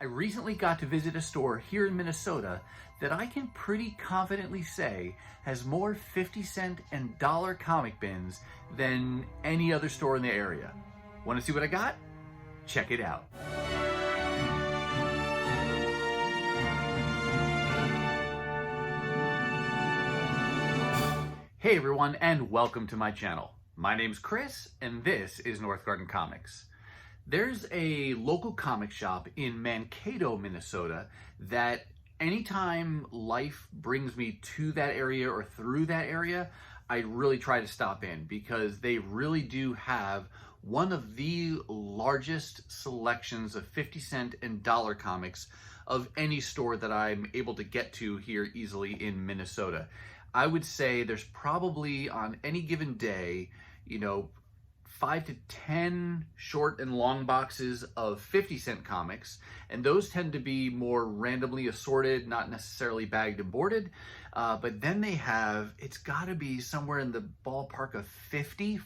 I recently got to visit a store here in Minnesota that I can pretty confidently say has more 50-cent and dollar comic bins than any other store in the area. Want to see what I got? Check it out. Hey everyone, and welcome to my channel. My name's Chris, and this is Northgarden Comics. There's a local comic shop in Mankato, Minnesota that anytime life brings me to that area or through that area, I really try to stop in because they really do have one of the largest selections of 50-cent and dollar comics of any store that I'm able to get to here easily in Minnesota. I would say there's probably on any given day, 5 to 10 short and long boxes of 50-cent comics, and those tend to be more randomly assorted, not necessarily bagged and boarded, but then they have, it's got to be somewhere in the ballpark of 50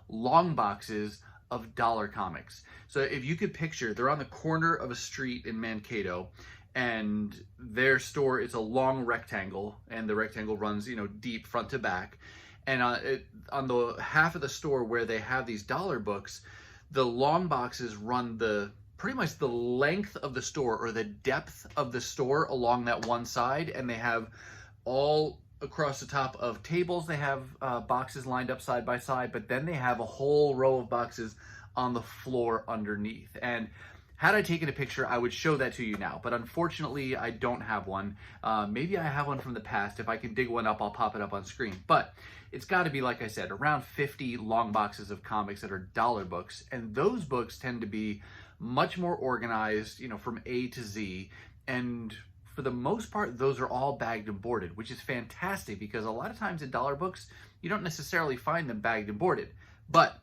long boxes of dollar comics. So if you could picture, they're on the corner of a street in Mankato, and their store is a long rectangle, and the rectangle runs, deep front to back. And on the half of the store where they have these dollar books, the long boxes run pretty much the length of the store or the depth of the store along that one side, and they have all across the top of tables. They have boxes lined up side by side, but then they have a whole row of boxes on the floor underneath. And had I taken a picture, I would show that to you now, but unfortunately I don't have one. Maybe I have one from the past. If I can dig one up, I'll pop it up on screen. But it's got to be, like I said, around 50 long boxes of comics that are dollar books, and those books tend to be much more organized, from A to Z, and for the most part, those are all bagged and boarded, which is fantastic because a lot of times in dollar books, you don't necessarily find them bagged and boarded, but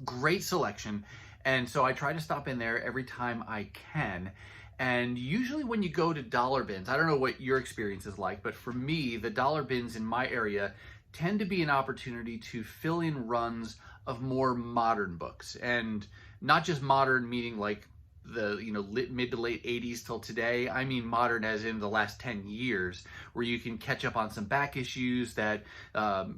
great selection. And so I try to stop in there every time I can. And usually when you go to dollar bins, I don't know what your experience is like, but for me, the dollar bins in my area tend to be an opportunity to fill in runs of more modern books. And not just modern meaning like the mid to late 80s till today. I mean modern as in the last 10 years, where you can catch up on some back issues that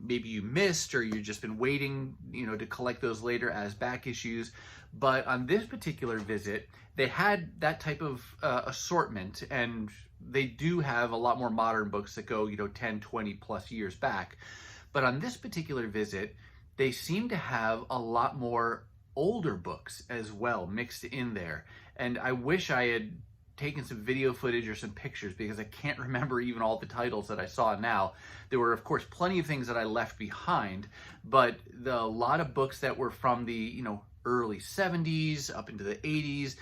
maybe you missed, or you've just been waiting to collect those later as back issues. But on this particular visit, they had that type of assortment, and they do have a lot more modern books that go 10, 20 plus years back. But on this particular visit, they seem to have a lot more older books as well mixed in there. And I wish I had taken some video footage or some pictures because I can't remember even all the titles that I saw now. There were, of course, plenty of things that I left behind, but a lot of books that were from the, early 70s up into the 80s,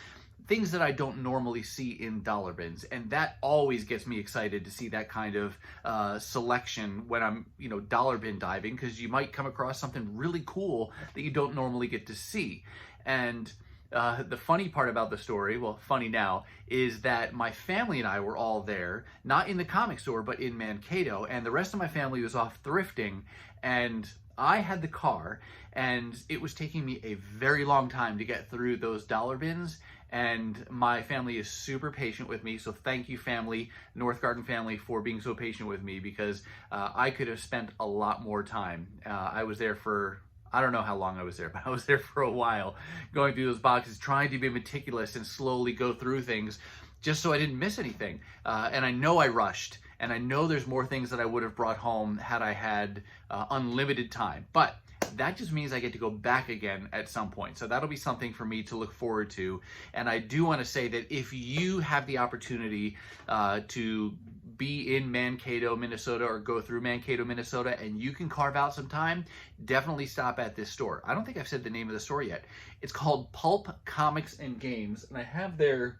things that I don't normally see in dollar bins. And that always gets me excited to see that kind of selection when I'm, dollar bin diving, because you might come across something really cool that you don't normally get to see. And the funny part about the story, well, funny now, is that my family and I were all there, not in the comic store, but in Mankato, and the rest of my family was off thrifting, and I had the car, and it was taking me a very long time to get through those dollar bins, and my family is super patient with me, so thank you, family, Northgarden family, for being so patient with me, because I could have spent a lot more time. I was there for, I don't know how long I was there, but I was there for a while, going through those boxes, trying to be meticulous and slowly go through things, just so I didn't miss anything. And I know I rushed, and I know there's more things that I would have brought home had I had unlimited time. But that just means I get to go back again at some point. So that'll be something for me to look forward to. And I do want to say that if you have the opportunity to be in Mankato, Minnesota, or go through Mankato, Minnesota, and you can carve out some time, definitely stop at this store. I don't think I've said the name of the store yet. It's called Pulp Comics and Games, and I have their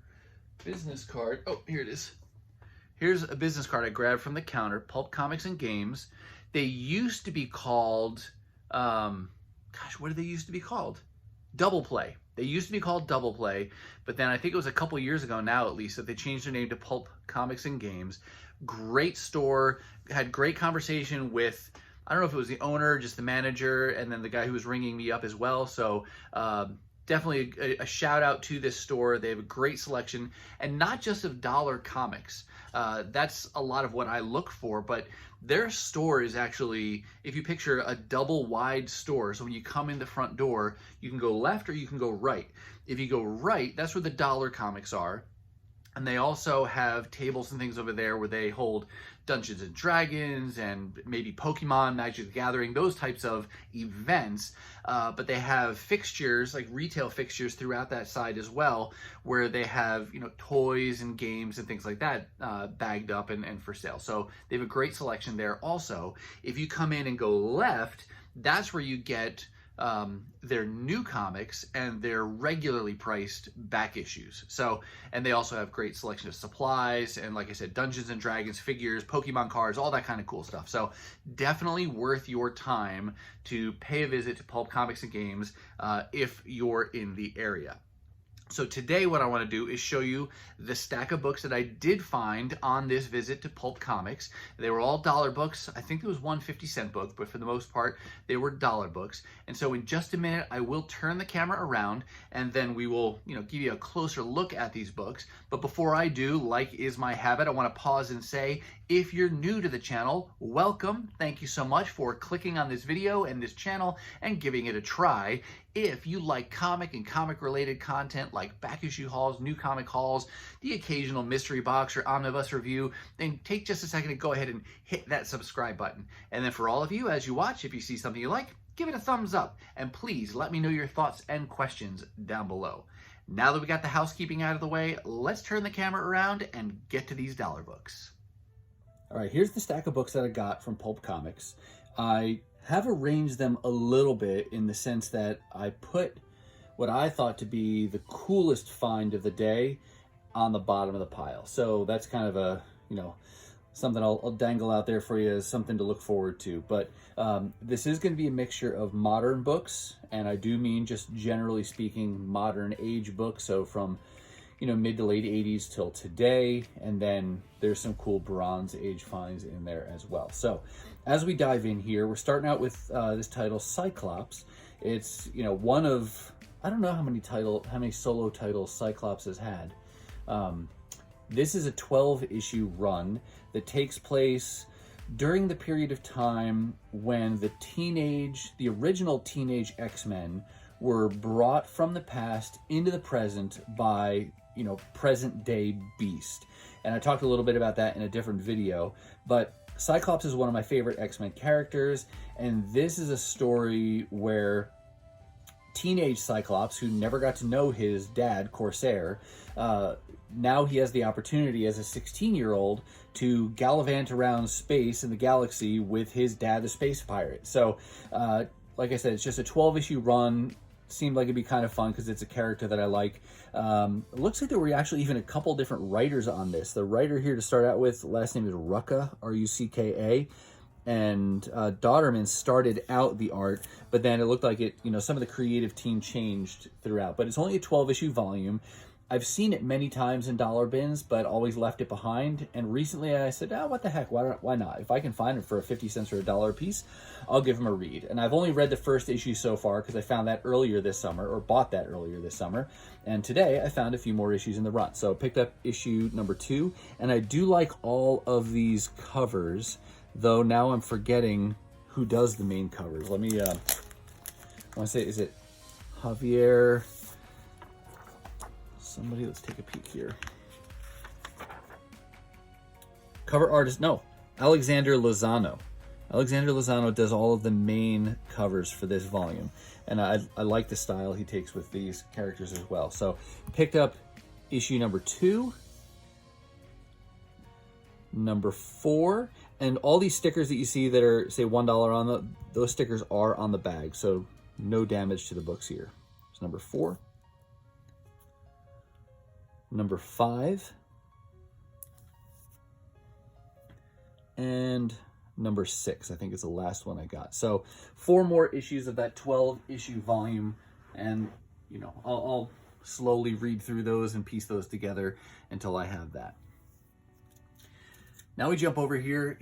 business card. Oh, here it is. Here's a business card I grabbed from the counter, Pulp Comics and Games. They used to be called, what did they used to be called? Double Play. They used to be called Double Play, but then I think it was a couple years ago now at least that they changed their name to Pulp Comics and Games. Great store, had great conversation with, I don't know if it was the owner, just the manager, and then the guy who was ringing me up as well. So definitely a shout out to this store. They have a great selection, and not just of dollar comics. That's a lot of what I look for, but their store is actually, if you picture a double wide store, so when you come in the front door, you can go left or you can go right. If you go right, that's where the dollar comics are. And they also have tables and things over there where they hold Dungeons and Dragons and maybe Pokemon, Magic the Gathering, those types of events. But they have fixtures, like retail fixtures throughout that side as well, where they have, you know, toys and games and things like that bagged up and for sale. So they have a great selection there. Also, if you come in and go left, that's where you get their new comics and their regularly priced back issues. So, and they also have great selection of supplies and, like I said, Dungeons and Dragons figures, Pokemon cards, all that kind of cool stuff. So definitely worth your time to pay a visit to Pulp Comics and Games if you're in the area. So today what I want to do is show you the stack of books that I did find on this visit to Pulp Comics. They were all dollar books. I think there was one 50-cent book, but for the most part, they were dollar books. And so in just a minute, I will turn the camera around and then we will, you know, give you a closer look at these books. But before I do, like is my habit, I want to pause and say, if you're new to the channel, welcome. Thank you so much for clicking on this video and this channel and giving it a try. If you like comic and comic related content like back issue hauls, new comic hauls, the occasional mystery box or omnibus review, then take just a second to go ahead and hit that subscribe button. And then for all of you, as you watch, if you see something you like, give it a thumbs up. And please let me know your thoughts and questions down below. Now that we got the housekeeping out of the way, let's turn the camera around and get to these dollar books. All right, here's the stack of books that I got from Pulp Comics. I have arranged them a little bit in the sense that I put what I thought to be the coolest find of the day on the bottom of the pile. So that's kind of a, you know, something I'll dangle out there for you as something to look forward to. But this is going to be a mixture of modern books, and I do mean just generally speaking modern age books. So from, you know, mid to late 80s till today, and then there's some cool Bronze Age finds in there as well. So as we dive in here, we're starting out with this title, Cyclops. It's, you know, one of, I don't know how many solo titles Cyclops has had. This is a 12-issue run that takes place during the period of time when the original teenage X-Men were brought from the past into the present by, you know, present day Beast. And I talked a little bit about that in a different video, but Cyclops is one of my favorite X-Men characters, and this is a story where teenage Cyclops, who never got to know his dad, Corsair, now he has the opportunity as a 16-year-old to gallivant around space in the galaxy with his dad, the space pirate. So, like I said, it's just a 12-issue run. Seemed like it'd be kind of fun because it's a character that I like. It looks like there were actually even a couple different writers on this. The writer here to start out with, last name is Rucka, R-U-C-K-A, and Dodderman started out the art, but then it looked like it, you know, some of the creative team changed throughout. But it's only a 12-issue volume. I've seen it many times in dollar bins, but always left it behind. And recently I said, what the heck, why not? If I can find it for 50 cents or $1 a piece, I'll give them a read. And I've only read the first issue so far because I found that earlier this summer, or bought that earlier this summer. And today I found a few more issues in the run. So I picked up issue number 2, and I do like all of these covers, though now I'm forgetting who does the main covers. Let me, I want to say, is it Javier? Somebody, let's take a peek here. Cover artist, no, Alexander Lozano. Alexander Lozano does all of the main covers for this volume. And I like the style he takes with these characters as well. So picked up issue number 2, number 4, and all these stickers that you see that are, say, $1 on those stickers are on the bag. So no damage to the books here. It's number 4. Number 5, and number 6, I think is the last one I got. So 4 more issues of that 12-issue volume, and, you know, I'll slowly read through those and piece those together until I have that. Now we jump over here.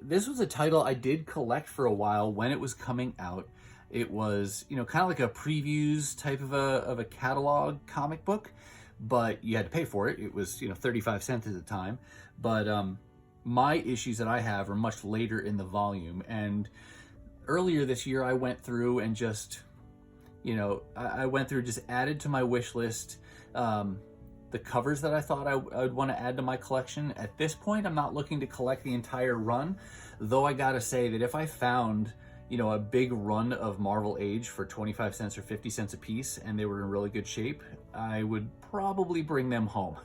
This was a title I did collect for a while when it was coming out. It was, you know, kind of like a previews type of a catalog comic book, but you had to pay for it. It was, you know, 35 cents at the time. But my issues that I have are much later in the volume. And earlier this year, I went through and just, you know, I went through, just added to my wish list the covers that I thought I would want to add to my collection. At this point, I'm not looking to collect the entire run, though I gotta say that if I found, you know, a big run of Marvel Age for 25 cents or 50 cents a piece and they were in really good shape, I would probably bring them home.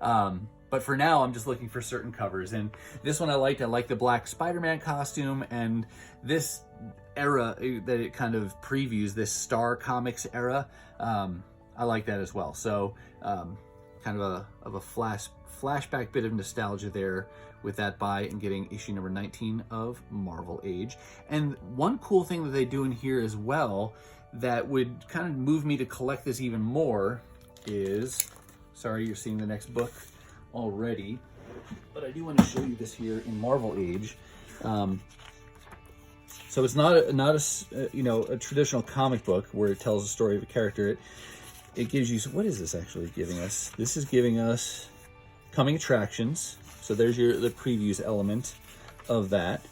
But for now, I'm just looking for certain covers. And this one I liked. I like the black Spider-Man costume, and this era that it kind of previews, this Star Comics era, I like that as well. So kind of a flashback bit of nostalgia there with that buy and getting issue number 19 of Marvel Age. And one cool thing that they do in here as well that would kind of move me to collect this even more is, sorry, you're seeing the next book already, but I do want to show you this here in Marvel Age. So it's not a you know, a traditional comic book where it tells the story of a character. It gives you, what is this actually giving us? This is giving us coming attractions. So there's the previews element of that.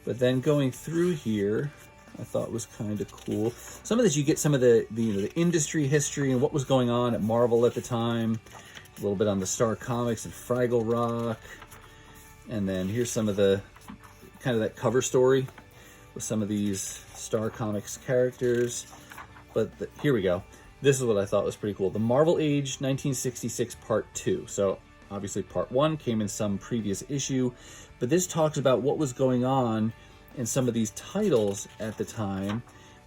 But then going through here, I thought was kind of cool. Some of this, you get some of the you know, the industry history and what was going on at Marvel at the time. A little bit on the Star Comics and Fraggle Rock. And then here's some of the kind of that cover story with some of these Star Comics characters. But here we go. This is what I thought was pretty cool. The Marvel Age 1966 Part 2. So obviously Part 1 came in some previous issue, but this talks about what was going on in some of these titles at the time.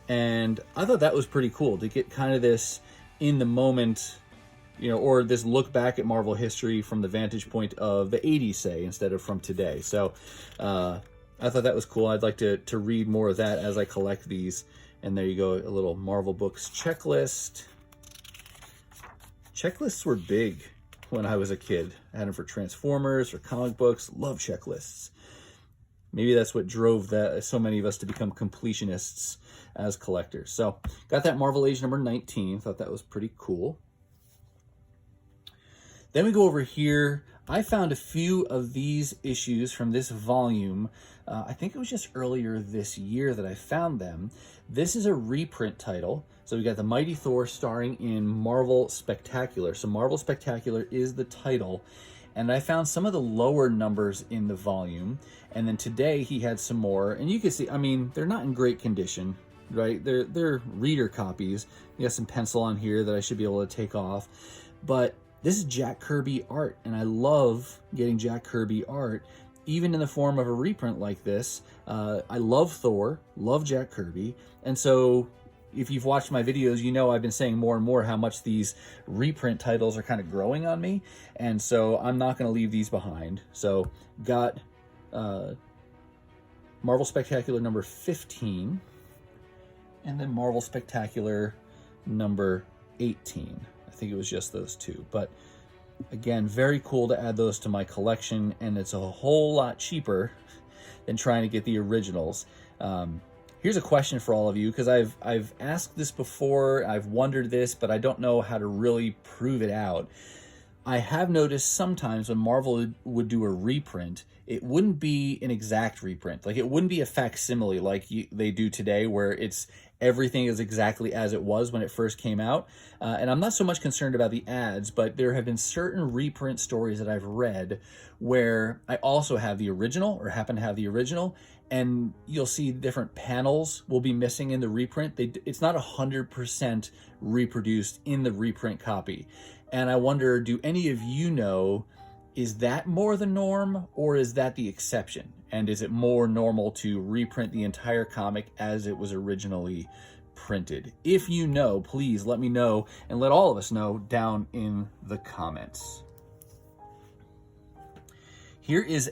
And I thought that was pretty cool to get kind of this in the moment, you know, or this look back at Marvel history from the vantage point of the 80s, say, instead of from today. So I thought that was cool. I'd like to read more of that as I collect these. And there you go, a little Marvel Books checklist. Checklists were big when I was a kid. I had them for Transformers, for comic books, love checklists. Maybe that's what drove so many of us to become completionists as collectors. So got that Marvel Age number 19, thought that was pretty cool. Then we go over here. I found a few of these issues from this volume. I think it was just earlier this year that I found them. This is a reprint title. So we got the Mighty Thor starring in Marvel Spectacular. So Marvel Spectacular is the title. And I found some of the lower numbers in the volume. And then today he had some more. And you can see, I mean, they're not in great condition, right? They're reader copies. You got some pencil on here that I should be able to take off. But this is Jack Kirby art, and I love getting Jack Kirby art, even in the form of a reprint like this. I love Thor, love Jack Kirby, and so if you've watched my videos, you know I've been saying more and more how much these reprint titles are kind of growing on me, and so I'm not going to leave these behind. So got Marvel Spectacular number 15, and then Marvel Spectacular number 18. I think it was just those two, but again, very cool to add those to my collection, and it's a whole lot cheaper than trying to get the originals. Here's a question for all of you, because I've asked this before, I've wondered this, but I don't know how to really prove it out. I have noticed sometimes when Marvel would do a reprint, it wouldn't be an exact reprint. Like, it wouldn't be a facsimile like they do today, where everything is exactly as it was when it first came out. And I'm not so much concerned about the ads, but there have been certain reprint stories that I've read where I also have the original, or happen to have the original, and you'll see different panels will be missing in the reprint. It's not 100% reproduced in the reprint copy. And I wonder, do any of you know, is that more the norm, or is that the exception? And is it more normal to reprint the entire comic as it was originally printed? If you know, please let me know, and let all of us know down in the comments. Here is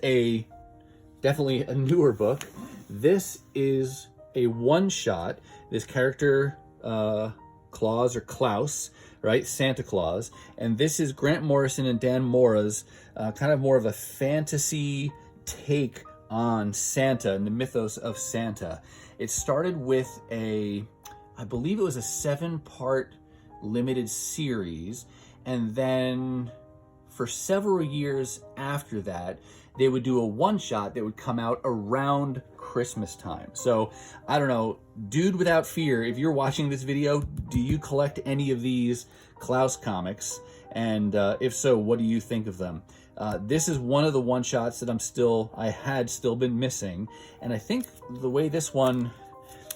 definitely a newer book. This is a one-shot. This character, Claus or Klaus, right? Santa Claus. And this is Grant Morrison and Dan Mora's kind of more of a fantasy take on Santa and the mythos of Santa. It started with I believe it was a 7-part limited series, and then for several years after that, they would do a one-shot that would come out around Christmas time. So, I don't know, dude without fear, if you're watching this video, do you collect any of these Klaus comics? And if so, what do you think of them? This is one of the one-shots that I had still been missing. And I think the way this one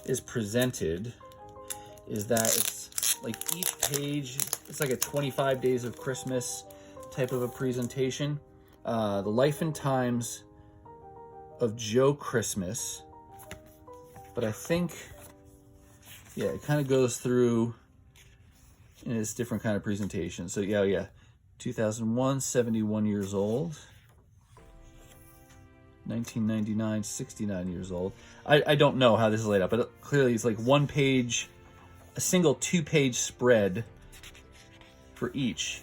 is presented is that it's like each page, it's like a 25 Days of Christmas type of a presentation. The Life and Times of Joe Christmas. But I think, yeah, it kind of goes through in its different kind of presentation. So yeah. 2001, 71 years old. 1999, 69 years old. I don't know how this is laid out, but clearly it's like one page, a single 2-page spread for each.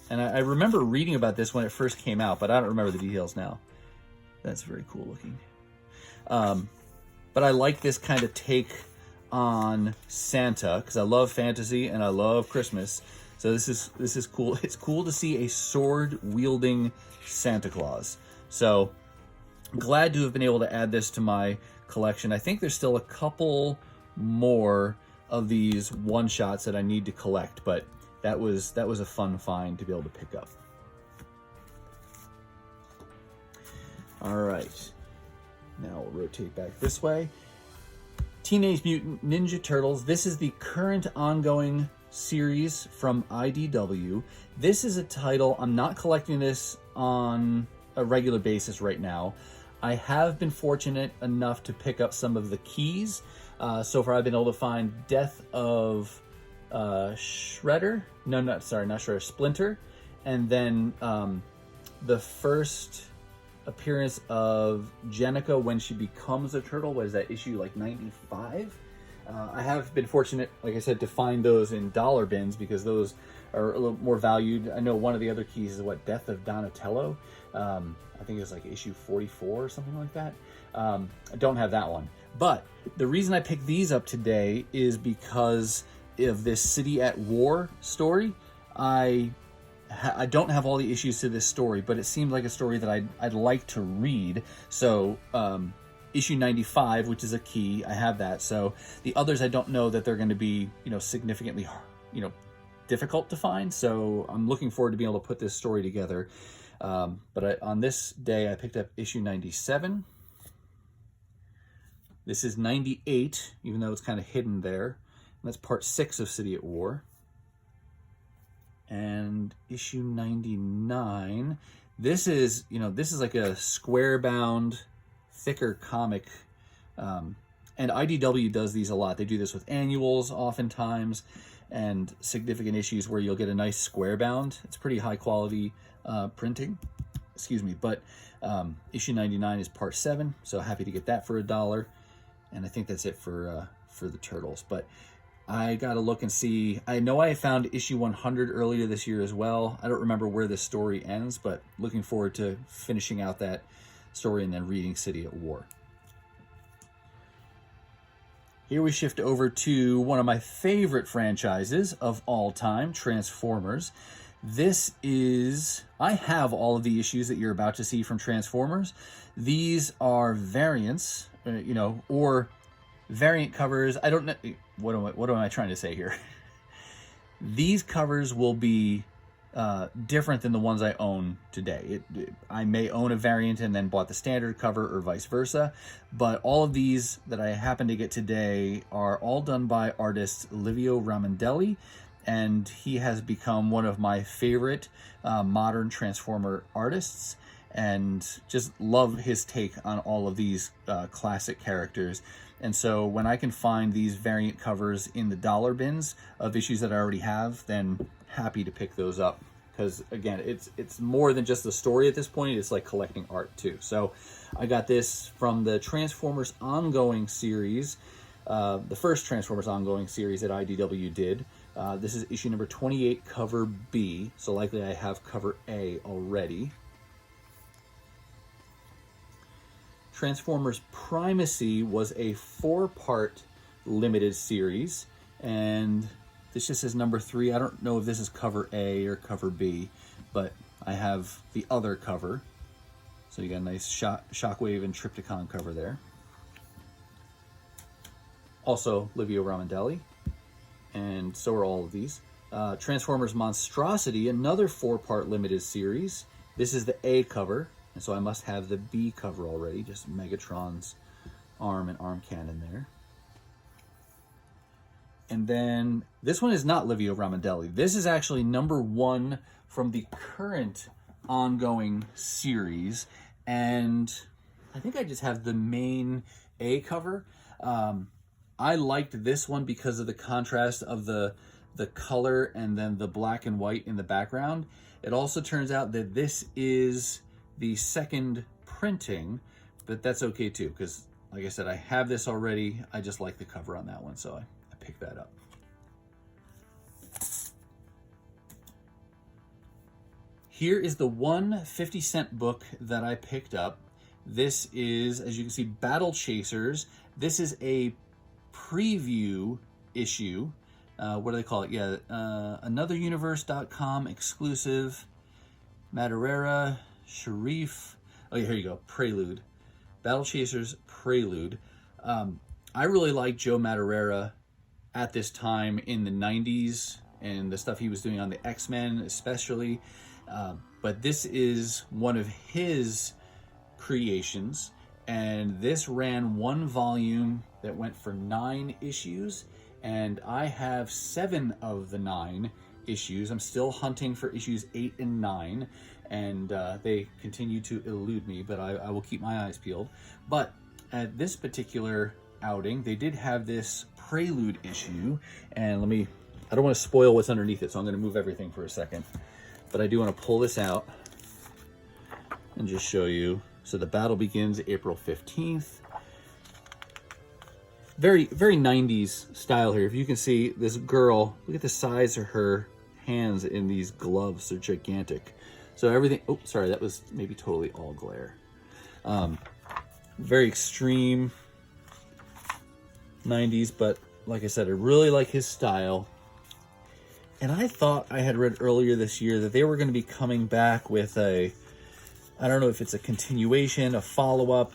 And I remember reading about this when it first came out, but I don't remember the details now. That's very cool looking. But I like this kind of take on Santa, because I love fantasy and I love Christmas. So this is cool. It's cool to see a sword-wielding Santa Claus. So I'm glad to have been able to add this to my collection. I think there's still a couple more of these one-shots that I need to collect, but that was a fun find to be able to pick up. All right, now we'll rotate back this way. Teenage Mutant Ninja Turtles. This is the current ongoing series from IDW. This is a title, I'm not collecting this on a regular basis right now. I have been fortunate enough to pick up some of the keys. So far I've been able to find Death of Shredder. No, not Shredder, Splinter. And then the first appearance of Jenica when she becomes a turtle. What is that, issue like 95? I have been fortunate, like I said, to find those in dollar bins because those are a little more valued. I know one of the other keys is what, Death of Donatello. I think it was like issue 44 or something like that. I don't have that one. But the reason I picked these up today is because of this City at War story. I don't have all the issues to this story, but it seemed like a story that I'd like to read. So issue 95, which is a key, I have that. So the others, I don't know that they're going to be, significantly, difficult to find. So I'm looking forward to being able to put this story together. But on this day, I picked up issue 97. This is 98, even though it's kind of hidden there. And that's part 6 of City at War. And issue 99. This is like a square bound, thicker comic. And IDW does these a lot. They do this with annuals oftentimes and significant issues where you'll get a nice square bound. It's pretty high quality printing. Excuse me. But issue 99 is part 7. So happy to get that for $1. And I think that's it for the Turtles. But I got to look and see. I know I found issue 100 earlier this year as well. I don't remember where this story ends, but looking forward to finishing out that story and then reading City at War. Here we shift over to one of my favorite franchises of all time, Transformers. I have all of the issues that you're about to see from Transformers. These are variants, or variant covers. I don't know. What am I trying to say here? These covers will be different than the ones I own today. I may own a variant and then bought the standard cover or vice versa, but all of these that I happen to get today are all done by artist Livio Ramondelli, and he has become one of my favorite modern Transformer artists, and just love his take on all of these classic characters. And so when I can find these variant covers in the dollar bins of issues that I already have, then happy to pick those up. Because again, it's more than just the story at this point. It's like collecting art too. So I got this from the Transformers ongoing series, the first Transformers ongoing series that IDW did. This is issue number 28, cover B. So likely I have cover A already. Transformers Primacy was a 4-part limited series, and this just says number 3. I don't know if this is cover A or cover B, but I have the other cover. So you got a nice Shockwave and Trypticon cover there. Also Livio Ramondelli, and so are all of these. Transformers Monstrosity, another 4-part limited series. This is the A cover, and so I must have the B cover already, just Megatron's arm and arm cannon there. And then this one is not Livio Ramondelli. This is actually number 1 from the current ongoing series, and I think I just have the main A cover. I liked this one because of the contrast of the color and then the black and white in the background. It also turns out that this is the second printing, but that's okay too, because like I said, I have this already. I just like the cover on that one, so I picked that up. Here is the 1 50-cent book that I picked up. This is, as you can see, Battle Chasers. This is a preview issue. What do they call it? Yeah, anotheruniverse.com exclusive. Madureira, Sharif. Oh, yeah, here you go. Prelude. Battle Chasers Prelude. I really liked Joe Madureira at this time in the 90s and the stuff he was doing on the X-Men especially. But this is one of his creations, and this ran 1 volume that went for 9 issues, and I have 7 of the 9 issues. I'm still hunting for issues 8 and 9, and they continue to elude me, but I will keep my eyes peeled. But at this particular outing, they did have this Prelude issue, and I don't want to spoil what's underneath it, so I'm going to move everything for a second. But I do want to pull this out and just show you. So the battle begins April 15th. Very, very 90s style here. If you can see this girl, look at the size of her hands in these gloves. They're gigantic. So everything, oh, sorry, that was maybe totally all glare. Very extreme 90s, but like I said, I really like his style. And I thought I had read earlier this year that they were going to be coming back with I don't know if it's a continuation, a follow-up.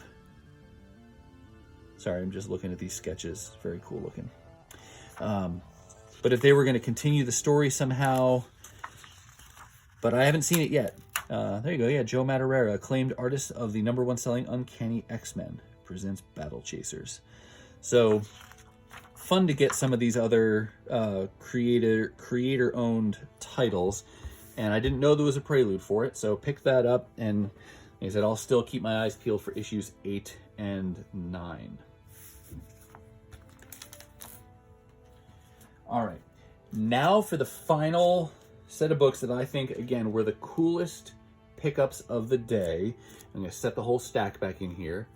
Sorry, I'm just looking at these sketches. Very cool looking. But if they were going to continue the story somehow, but I haven't seen it yet. There you go. Yeah, Joe Madureira, acclaimed artist of the #1 selling Uncanny X-Men, presents Battle Chasers. So fun to get some of these other creator-owned titles, and I didn't know there was a Prelude for it, so pick that up, and like I said, I'll still keep my eyes peeled for issues 8 and 9. All right, now for the final set of books that I think, again, were the coolest pickups of the day. I'm going to set the whole stack back in here.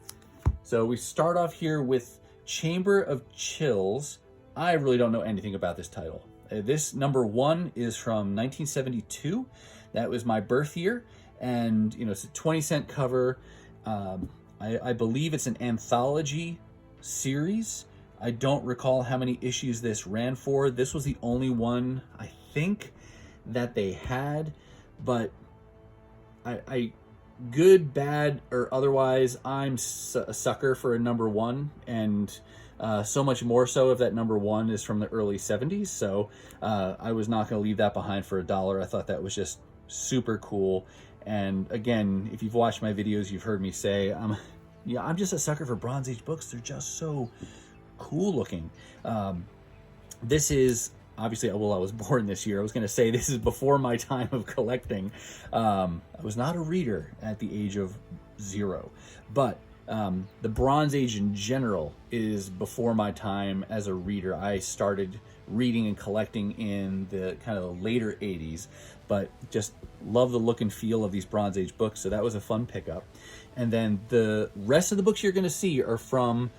So we start off here with Chamber of Chills. I really don't know anything about this title. This #1 is from 1972. That was my birth year, and it's a 20-cent cover. I believe it's an anthology series. I don't recall how many issues this ran for. This was the only one I think that they had, but I good, bad, or otherwise, I'm a sucker for a #1, and so much more so if that #1 is from the early 70s. So I was not going to leave that behind for $1. I thought that was just super cool. And again, if you've watched my videos, you've heard me say I'm just a sucker for Bronze Age books. They're just so cool looking. This is obviously, well, I was born this year. I was going to say this is before my time of collecting. I was not a reader at the age of 0, but the Bronze Age in general is before my time as a reader. I started reading and collecting in the kind of later 80s, but just love the look and feel of these Bronze Age books, so that was a fun pickup. And then the rest of the books you're going to see are from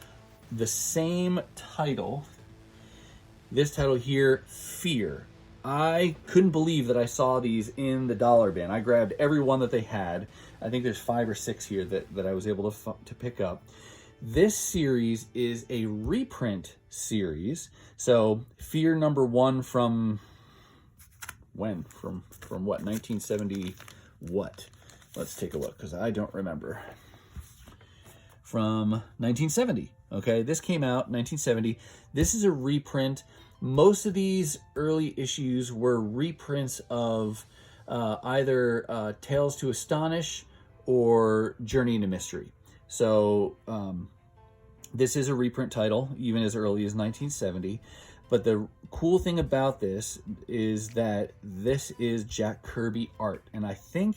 the same title. This title here, Fear. I couldn't believe that I saw these in the dollar bin. I grabbed every one that they had. I think there's 5 or 6 here that I was able to pick up. This series is a reprint series. So Fear #1 from when? From what? 1970 what? Let's take a look, because I don't remember. From 1970. Okay, this came out 1970. This is a reprint. Most of these early issues were reprints of either Tales to Astonish or Journey into Mystery. So this is a reprint title, even as early as 1970. But the cool thing about this is that this is Jack Kirby art. And I think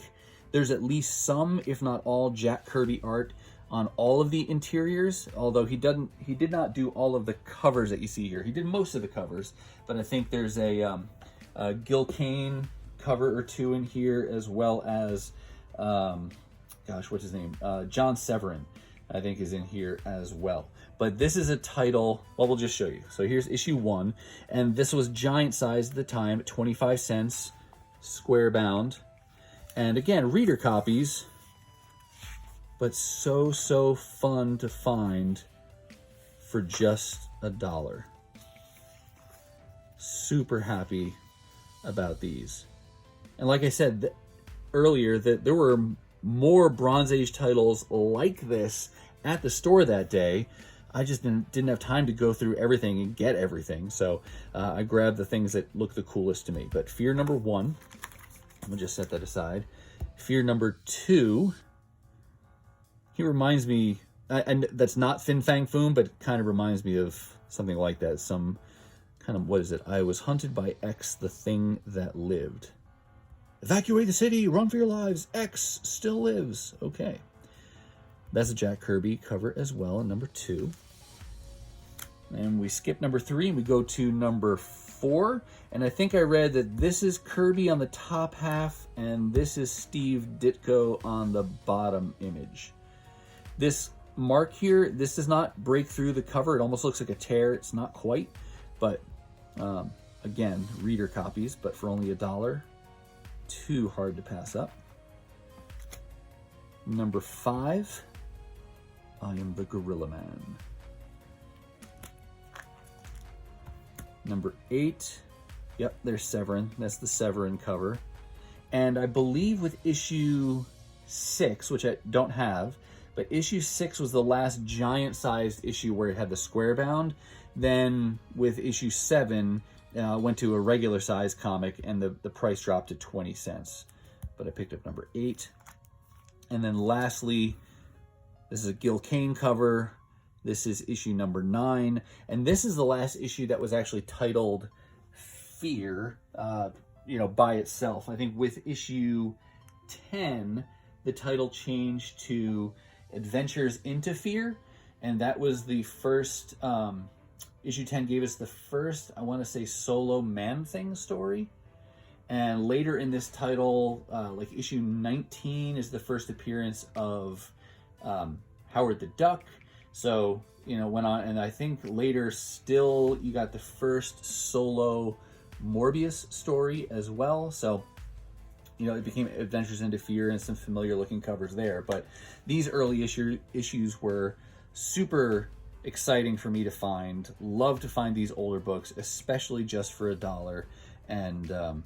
there's at least some, if not all, Jack Kirby art on all of the interiors, although he did not do all of the covers that you see here. He did most of the covers, but I think there's a Gil Kane cover or two in here, as well as, gosh, what's his name? John Severin, I think, is in here as well. But this is a title, well, we'll just show you. So here's issue 1, and this was giant size at the time, 25 cents, square bound. And again, reader copies, but so fun to find for just $1. Super happy about these. And like I said earlier, that there were more Bronze Age titles like this at the store that day. I just didn't have time to go through everything and get everything. So I grabbed the things that look the coolest to me. But Fear #1, I'm gonna just set that aside. Fear #2, he reminds me, and that's not Fin Fang Foom, but it kind of reminds me of something like that. Some kind of, what is it? I was hunted by X, the thing that lived. Evacuate the city, run for your lives, X still lives. Okay. That's a Jack Kirby cover as well, in #2. And we skip #3 and we go to #4. And I think I read that this is Kirby on the top half and this is Steve Ditko on the bottom image. This mark here, this does not break through the cover. It almost looks like a tear. It's not quite, but again, reader copies, but for only $1. Too hard to pass up. #5, I Am the Gorilla Man. #8, yep, there's Severin. That's the Severin cover. And I believe with issue 6, which I don't have, but issue 6 was the last giant-sized issue where it had the square bound. Then with issue 7, went to a regular size comic and the price dropped to 20 cents. But I picked up #8. And then lastly, this is a Gil Kane cover. This is issue #9. And this is the last issue that was actually titled Fear, by itself. I think with issue 10, the title changed to Adventures into Fear. And that was the first, issue 10 gave us the first, I want to say, solo Man-Thing story. And later in this title, like issue 19 is the first appearance of Howard the Duck. So, went on, and I think later still you got the first solo Morbius story as well. So, it became Adventures into Fear and some familiar looking covers there. But these early issues were super exciting for me to find. Love to find these older books, especially just for $1. And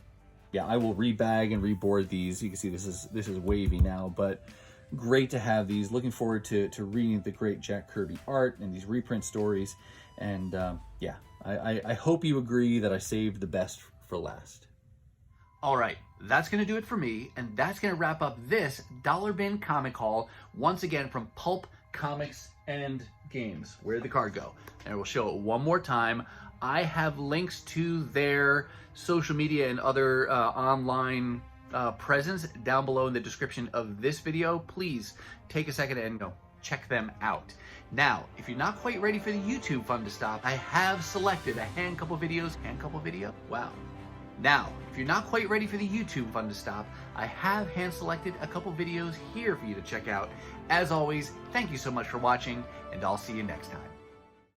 yeah, I will rebag and reboard these. You can see this is wavy now, but great to have these. Looking forward to reading the great Jack Kirby art and these reprint stories. And yeah, I hope you agree that I saved the best for last. All right, that's going to do it for me, and that's going to wrap up this Dollar Bin Comic Haul, once again from Pulp Comics and Games. Where'd the card go? And we'll show it one more time. I have links to their social media and other online presence down below in the description of this video. Please take a second and check them out. Now, if you're not quite ready for the YouTube fun to stop, I have selected a hand couple video? Wow. Now, if you're not quite ready for the YouTube fun to stop, I have hand selected a couple videos here for you to check out. As always, thank you so much for watching, and I'll see you next time.